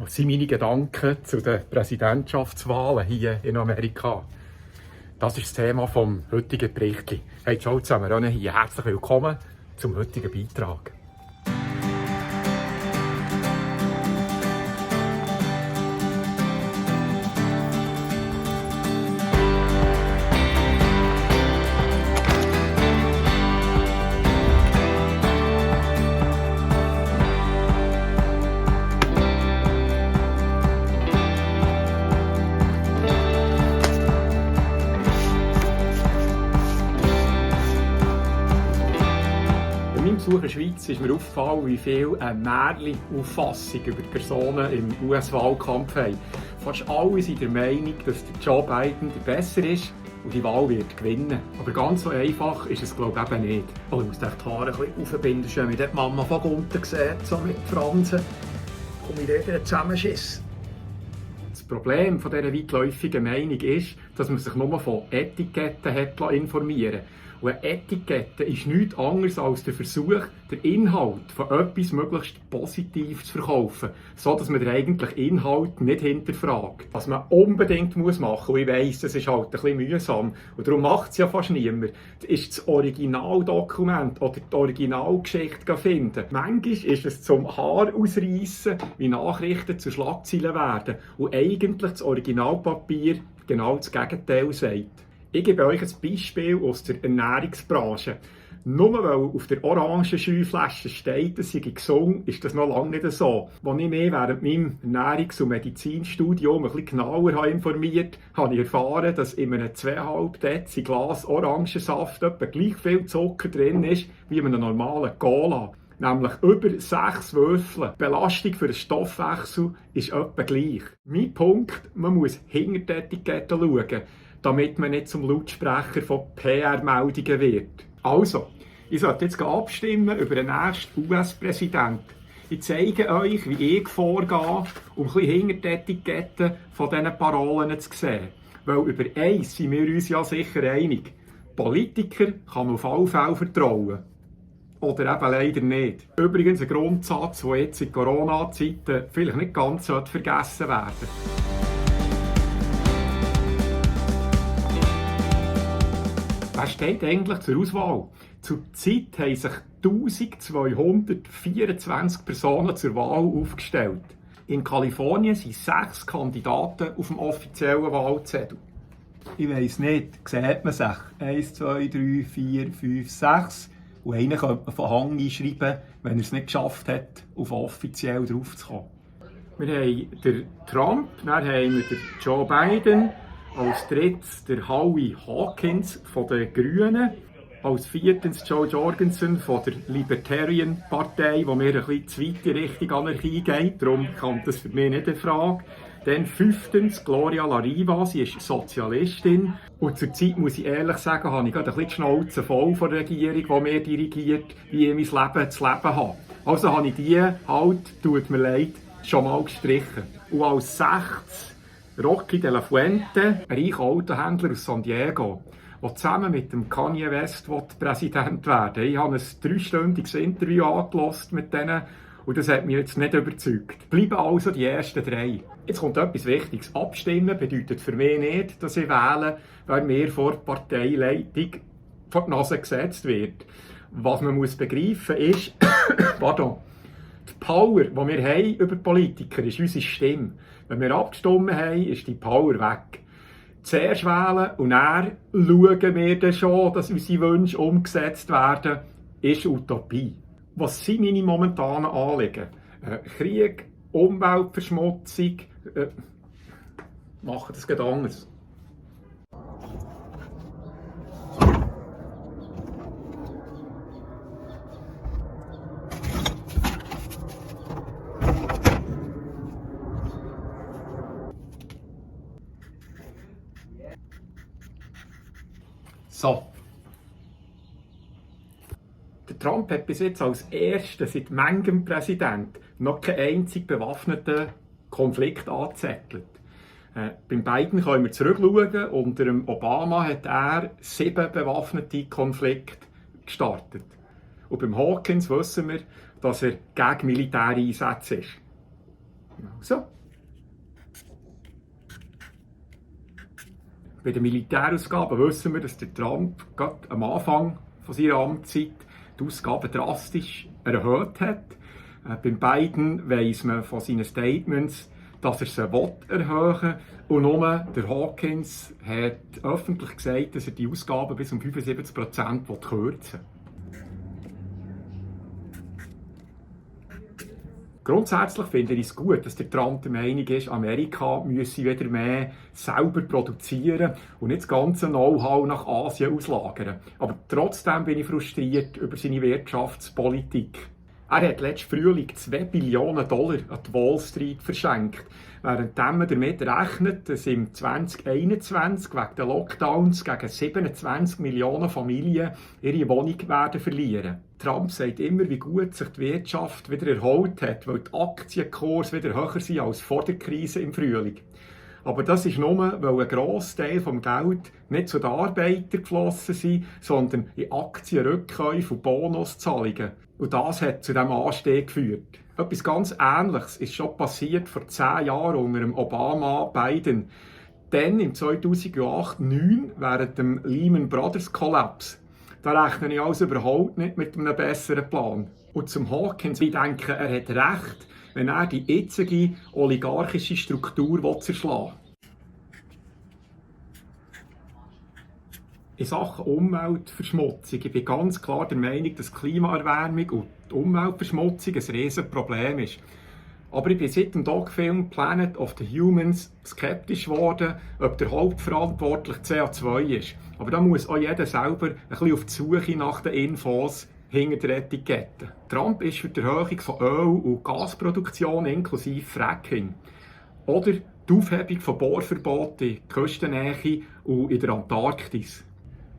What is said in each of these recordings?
Was sind meine Gedanken zu den Präsidentschaftswahlen hier in Amerika? Das ist das Thema des heutigen Berichts. Hey, ciao zusammen, hier herzlich willkommen zum heutigen Beitrag. Bei meinem Besuch in der Schweiz ist mir aufgefallen, wie viel eine Märchen-Auffassung über die Personen im US-Wahlkampf haben. Fast alle sind der Meinung, dass der Joe Biden der besser ist und die Wahl wird gewinnen. Aber ganz so einfach ist es, glaube ich, eben nicht. Oh, ich muss die Haare ein bisschen aufbinden, wenn ich die Mama von unten sieht, so mit Fransen. Komme ich dort zusammenschissen. Das Problem von dieser weitläufigen Meinung ist, dass man sich nur von Etiketten hat informieren lassen. Und eine Etikette ist nichts anderes als der Versuch, den Inhalt von etwas möglichst positiv zu verkaufen, sodass man den eigentlichen Inhalt nicht hinterfragt. Was man unbedingt machen muss, und ich weiss, das ist halt ein bisschen mühsam, und darum macht es ja fast niemand, ist das Originaldokument oder die Originalgeschichte finden. Manchmal ist es zum Haar ausreissen, wie Nachrichten zu Schlagzeilen werden und eigentlich das Originalpapier genau das Gegenteil sagt. Ich gebe euch ein Beispiel aus der Ernährungsbranche. Nur weil auf der orangen Schüflasche steht, es sei gesund, ist das noch lange nicht so. Als ich mich während meinem Ernährungs- und Medizinstudium ein bisschen genauer informiert habe, ich erfahren, dass in einem 2,5 Dezi Glas Orangensaft etwa gleich viel Zucker drin ist wie in einem normalen Cola. Nämlich über 6 Würfel. Die Belastung für den Stoffwechsel ist etwa gleich. Mein Punkt, man muss hinter die Etikette schauen, damit man nicht zum Lautsprecher von PR-Meldungen wird. Also, ich sollte jetzt abstimmen über den nächsten US-Präsidenten. Ich zeige euch, wie ich vorgehe, um ein bisschen hinter die Etikette von diesen Parolen zu sehen. Weil über eins sind wir uns ja sicher einig. Politiker kann man auf alle Fälle vertrauen. Oder eben leider nicht. Übrigens ein Grundsatz, der jetzt in Corona-Zeiten vielleicht nicht ganz vergessen werden sollte. Wer steht eigentlich zur Auswahl? Zurzeit haben sich 1224 Personen zur Wahl aufgestellt. In Kalifornien sind 6 Kandidaten auf dem offiziellen Wahlzettel. Ich weiss nicht, sieht man sich? 1, 2, 3, 4, 5, 6. Und einen könnte man von Hang einschreiben, wenn er es nicht geschafft hat, auf offiziell draufzukommen. Wir haben den Trump, dann haben wir den Joe Biden. Als drittes der Howie Hawkins von den Grünen. Als viertens Joe Jorgensen von der Libertarian Partei, wo mir ein bisschen zu weit in Richtung Anarchie geht. Darum kommt das für mich nicht in Frage. Dann fünftens Gloria La Riva, sie ist Sozialistin. Und zurzeit muss ich ehrlich sagen, habe ich gerade ein bisschen die Schnauze voll von der Regierung, die mir dirigiert, wie ich mein Leben zu leben habe. Also habe ich die halt, tut mir leid, schon mal gestrichen. Und als sechstes Rocky de la Fuente, ein reicher Autohändler aus San Diego, der zusammen mit dem Kanye West Präsident werden will. Ich habe ein 3-stündiges Interview angehört mit denen und das hat mich jetzt nicht überzeugt. Bleiben also die ersten 3. Jetzt kommt etwas Wichtiges. Abstimmen bedeutet für mich nicht, dass ich wähle, weil mir vor der Parteileitung vor die Nase gesetzt wird. Was man muss begreifen ist, pardon, die Power, die wir haben über Politiker, ist unsere Stimme. Wenn wir abgestimmt haben, ist die Power weg. Zuerst wählen und dann schauen wir dann schon, dass unsere Wünsche umgesetzt werden, ist Utopie. Was sind meine momentanen Anliegen? Krieg, Umweltverschmutzung, machen das geht anders. So. Der Trump hat bis jetzt als erster seit manchem Präsident noch keinen einzigen bewaffneten Konflikt angezettelt. Beim Biden können wir zurückschauen. Unter dem Obama hat er 7 bewaffnete Konflikte gestartet. Und beim Hawkins wissen wir, dass er gegen Militäreinsätze ist. Also, bei den Militärausgaben wissen wir, dass der Trump gerade am Anfang von seiner Amtszeit die Ausgaben drastisch erhöht hat. Beim Biden weiss man von seinen Statements, dass er sie erhöhen will. Und nur der Hawkins hat öffentlich gesagt, dass er die Ausgaben bis um 75% kürzen will. Grundsätzlich finde ich es gut, dass der Trump der Meinung ist, Amerika müsse wieder mehr selber produzieren und nicht das ganze Know-how nach Asien auslagern. Aber trotzdem bin ich frustriert über seine Wirtschaftspolitik. Er hat letzten Frühling $2 Billionen an die Wall Street verschenkt, während man damit rechnet, dass im 2021 wegen der Lockdowns gegen 27 Millionen Familien ihre Wohnung werden verlieren. Trump sagt immer, wie gut sich die Wirtschaft wieder erholt hat, weil die Aktienkurse wieder höher sind als vor der Krise im Frühling. Aber das ist nur, weil ein Grossteil des Geldes nicht zu den Arbeitern geflossen ist, sondern in Aktienrückkäufe und Bonuszahlungen. Und das hat zu diesem Anstieg geführt. Etwas ganz Ähnliches ist schon passiert vor 10 Jahren unter dem Obama-Biden. Dann im 2008/9 während dem Lehman Brothers Kollaps. Da rechne ich also überhaupt nicht mit einem besseren Plan. Und zum Hawkins, ich denke, er hat recht, wenn er die jetzige oligarchische Struktur zerschlagen will. In Sachen Umweltverschmutzung, ich bin ganz klar der Meinung, dass Klimaerwärmung und die Umweltverschmutzung ein Riesenproblem ist. Aber ich bin seit dem Doc-Film Planet of the Humans skeptisch geworden, ob der hauptverantwortlich CO2 ist. Aber da muss auch jeder selber ein bisschen auf die Suche nach den Infos hinter der Etikette. Trump ist für die Erhöhung von Öl- und Gasproduktion inklusive Fracking. Oder die Aufhebung von Bohrverboten in der Küstennähe und in der Antarktis.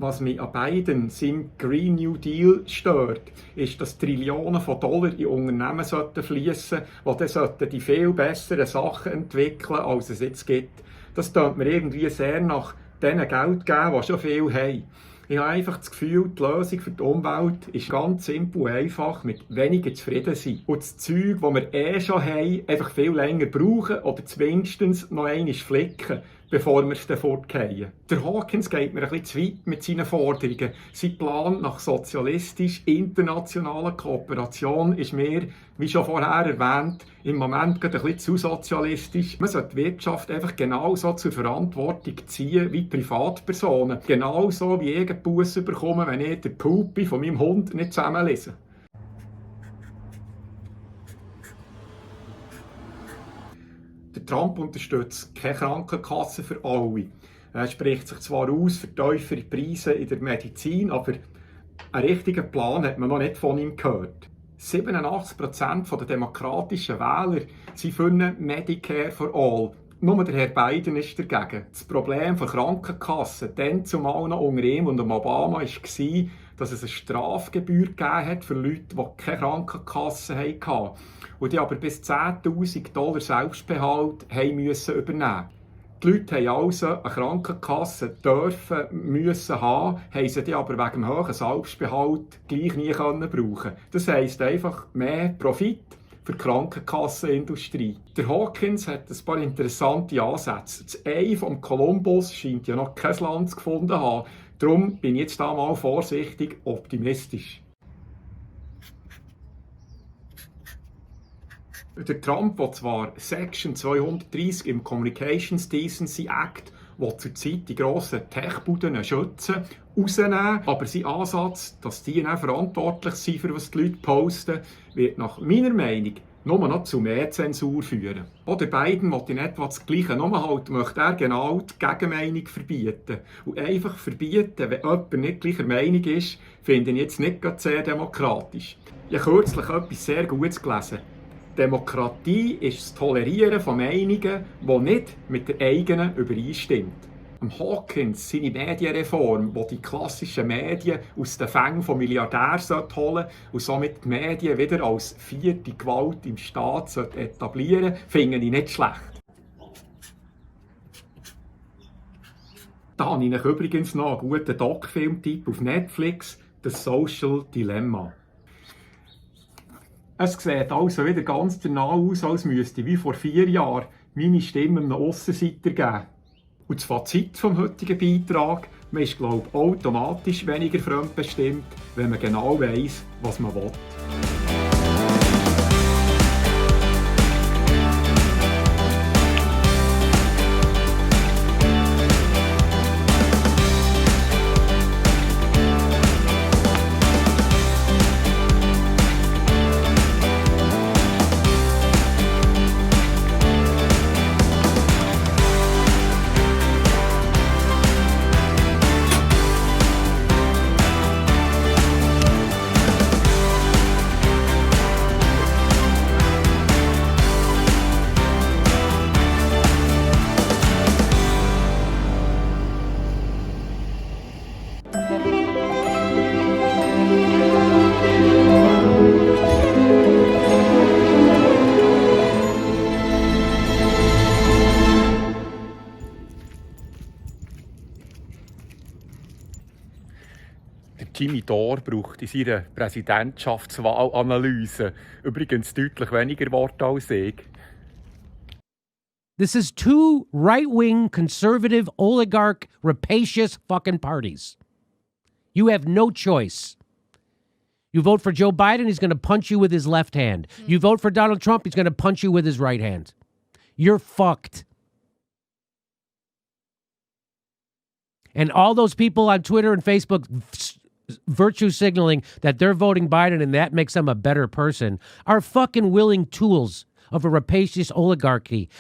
Was mich an beiden seinem Green New Deal stört, ist, dass Trillionen von Dollar in Unternehmen fließen sollten, die dann die viel besseren Sachen entwickeln, als es jetzt gibt. Das tut mir irgendwie sehr nach denen Geld geben, die schon viel haben. Ich habe einfach das Gefühl, die Lösung für die Umwelt ist ganz simpel und einfach, mit weniger zufrieden sein. Und das Zeug, das wir schon haben, einfach viel länger brauchen oder zumindest noch einmal flicken, bevor wir es dann fortgehen. Der Hawkins geht mir ein bisschen zu weit mit seinen Forderungen. Sein Plan nach sozialistisch-internationaler Kooperation ist mir, wie schon vorher erwähnt, im Moment gerade ein bisschen zu sozialistisch. Man sollte die Wirtschaft einfach genauso zur Verantwortung ziehen wie Privatpersonen. Genauso wie ich einen Buss bekomme, wenn ich den Pupi von meinem Hund nicht zusammenlese. Der Trump unterstützt keine Krankenkasse für alle. Er spricht sich zwar aus für tiefere Preise in der Medizin, aber einen richtigen Plan hat man noch nicht von ihm gehört. 87% der demokratischen Wähler sind für eine Medicare for All. Nur der Herr Biden ist dagegen. Das Problem der Krankenkassen, dann zumal noch unter ihm und dem Obama, war, dass es eine Strafgebühr gegeben hat für Leute, die keine Krankenkasse hatten und die aber bis $10.000 Selbstbehalt müssen übernehmen. Die Leute haben also eine Krankenkasse müssen haben, haben sie die aber wegen dem hohen Selbstbehalt gleich nie brauchen können. Das heisst einfach mehr Profit für die Krankenkassenindustrie. Der Hawkins hat ein paar interessante Ansätze. Das Ei von Kolumbus scheint ja noch kein Land gefunden zu haben. Darum bin ich jetzt da mal vorsichtig optimistisch. Der Trump will zwar Section 230 im Communications Decency Act, der zurzeit die grossen Tech-Buden schützen, rausnehmen, aber sein Ansatz, dass die dann verantwortlich sind, für was die Leute posten, wird nach meiner Meinung nur noch zu mehr Zensur führen. Oder Biden will in etwa das Gleiche, nur halt möchte er genau die Gegenmeinung verbieten. Und einfach verbieten, wenn jemand nicht gleicher Meinung ist, finde ich jetzt nicht sehr demokratisch. Ich habe kürzlich etwas sehr Gutes gelesen. Demokratie ist das Tolerieren von Meinungen, die nicht mit der eigenen übereinstimmt. Hawkins, seine Medienreform, die die klassischen Medien aus den Fängen von Milliardären holen und somit die Medien wieder als vierte Gewalt im Staat etablieren, finde ich nicht schlecht. Da habe ich übrigens noch einen guten Doc-Film-Tipp auf Netflix, «The Social Dilemma». Es sieht also wieder ganz danach aus, als müsste wie vor 4 Jahren meine Stimme einem Aussenseiter geben. Und das Fazit vom heutigen Beitrag: Man ist, glaube ich, automatisch weniger fremdbestimmt, wenn man genau weiss, was man will. Jimmy Dore braucht in seiner Präsidentschaftswahlanalyse übrigens deutlich weniger Worte als ich. This is two right-wing, conservative, oligarch, rapacious fucking parties. You have no choice. You vote for Joe Biden, he's going to punch you with his left hand. You vote for Donald Trump, he's going to punch you with his right hand. You're fucked. And all those people on Twitter and Facebook virtue signaling that they're voting Biden and that makes them a better person are fucking willing tools of a rapacious oligarchy